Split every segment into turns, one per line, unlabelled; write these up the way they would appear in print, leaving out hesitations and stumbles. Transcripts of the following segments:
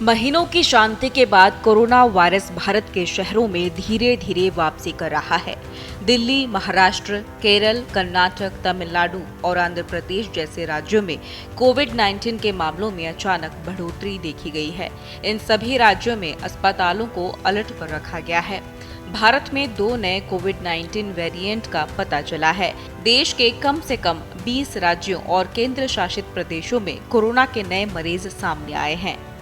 महीनों की शांति के बाद कोरोना वायरस भारत के शहरों में धीरे धीरे वापसी कर रहा है। दिल्ली, महाराष्ट्र, केरल, कर्नाटक, तमिलनाडु और आंध्र प्रदेश जैसे राज्यों में कोविड-19 के मामलों में अचानक बढ़ोतरी देखी गई है। इन सभी राज्यों में अस्पतालों को अलर्ट पर रखा गया है। भारत में 2 नए कोविड-19 वेरिएंट का पता चला है। देश के कम से कम 20 राज्यों और केंद्र शासित प्रदेशों में कोरोना के नए मरीज सामने आए हैं।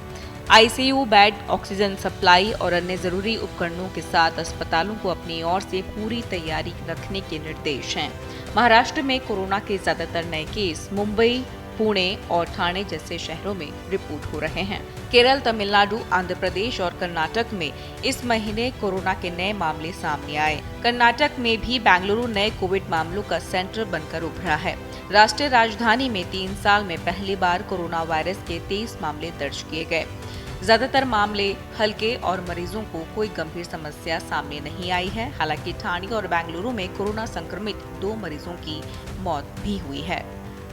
आईसीयू बेड, ऑक्सीजन सप्लाई और अन्य जरूरी उपकरणों के साथ अस्पतालों को अपनी ओर से पूरी तैयारी रखने के निर्देश हैं। महाराष्ट्र में कोरोना के ज्यादातर नए केस मुंबई, पुणे और ठाणे जैसे शहरों में रिपोर्ट हो रहे हैं। केरल, तमिलनाडु, आंध्र प्रदेश और कर्नाटक में इस महीने कोरोना के नए मामले सामने आए। कर्नाटक में भी बेंगलुरु नए कोविड मामलों का सेंटर बनकर उभरा है। राष्ट्रीय राजधानी में 3 साल में पहली बार कोरोना वायरस के 23 मामले दर्ज किए गए। ज्यादातर मामले हल्के और मरीजों को कोई गंभीर समस्या सामने नहीं आई है। हालांकि ठाणे और बेंगलुरु में कोरोना संक्रमित 2 मरीजों की मौत भी हुई है।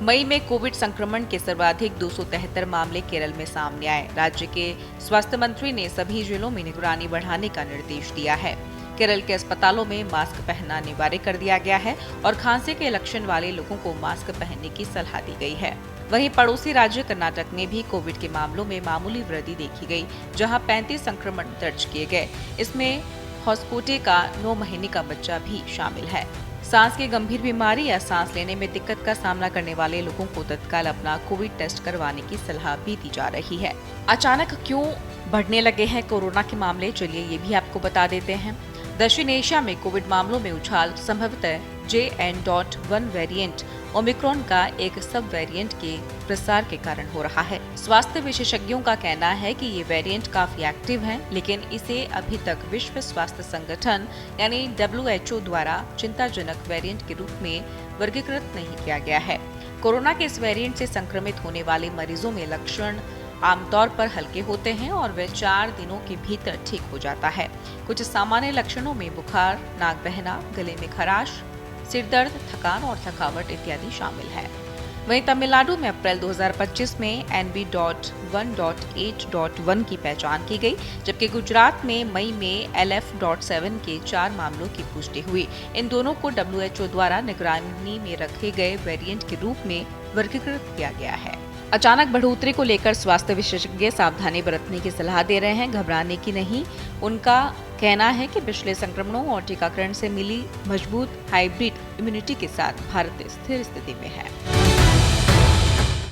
मई में कोविड संक्रमण के सर्वाधिक 273 मामले केरल में सामने आए। राज्य के स्वास्थ्य मंत्री ने सभी जिलों में निगरानी बढ़ाने का निर्देश दिया है। केरल के अस्पतालों में मास्क पहनना अनिवार्य कर दिया गया है और खांसी के लक्षण वाले लोगों को मास्क पहनने की सलाह दी गई है। वहीं पड़ोसी राज्य कर्नाटक में भी कोविड के मामलों में मामूली वृद्धि देखी गई, जहां 35 संक्रमण दर्ज किए गए। इसमें होसकोटे का 9 महीने का बच्चा भी शामिल है। सांस की गंभीर बीमारी या सांस लेने में दिक्कत का सामना करने वाले लोगों को तत्काल अपना कोविड टेस्ट करवाने की सलाह भी दी जा रही है। अचानक क्यों बढ़ने लगे हैं कोरोना के मामले, चलिए ये भी आपको बता देते हैं। दक्षिण एशिया में कोविड मामलों में उछाल संभवतः JN.1 वेरिएंट ओमिक्रॉन का एक सब वेरिएंट के प्रसार के कारण हो रहा है। स्वास्थ्य विशेषज्ञों का कहना है कि ये वेरिएंट काफी एक्टिव है, लेकिन इसे अभी तक विश्व स्वास्थ्य संगठन यानी WHO द्वारा चिंताजनक वेरिएंट के रूप में वर्गीकृत नहीं किया गया है। कोरोना के इस वेरिएंट से संक्रमित होने वाले मरीजों में लक्षण आमतौर पर हल्के होते हैं और वे 4 दिनों के भीतर ठीक हो जाता है। कुछ सामान्य लक्षणों में बुखार, नाक बहना, गले में खराश, सिर दर्द, थकान और थकावट इत्यादि शामिल है। वहीं तमिलनाडु में अप्रैल 2025 में NB.1.8.1 की पहचान की गई, जबकि गुजरात में मई में LF.7 के 4 मामलों की पुष्टि हुई। इन दोनों को WHO द्वारा निगरानी में रखे गए वेरिएंट के रूप में वर्गीकृत किया गया है। अचानक बढ़ोतरी को लेकर स्वास्थ्य विशेषज्ञ सावधानी बरतने की सलाह दे रहे हैं, घबराने की नहीं। उनका कहना है कि पिछले संक्रमणों और टीकाकरण से मिली मजबूत हाइब्रिड इम्यूनिटी के साथ भारत स्थिर स्थिति में है।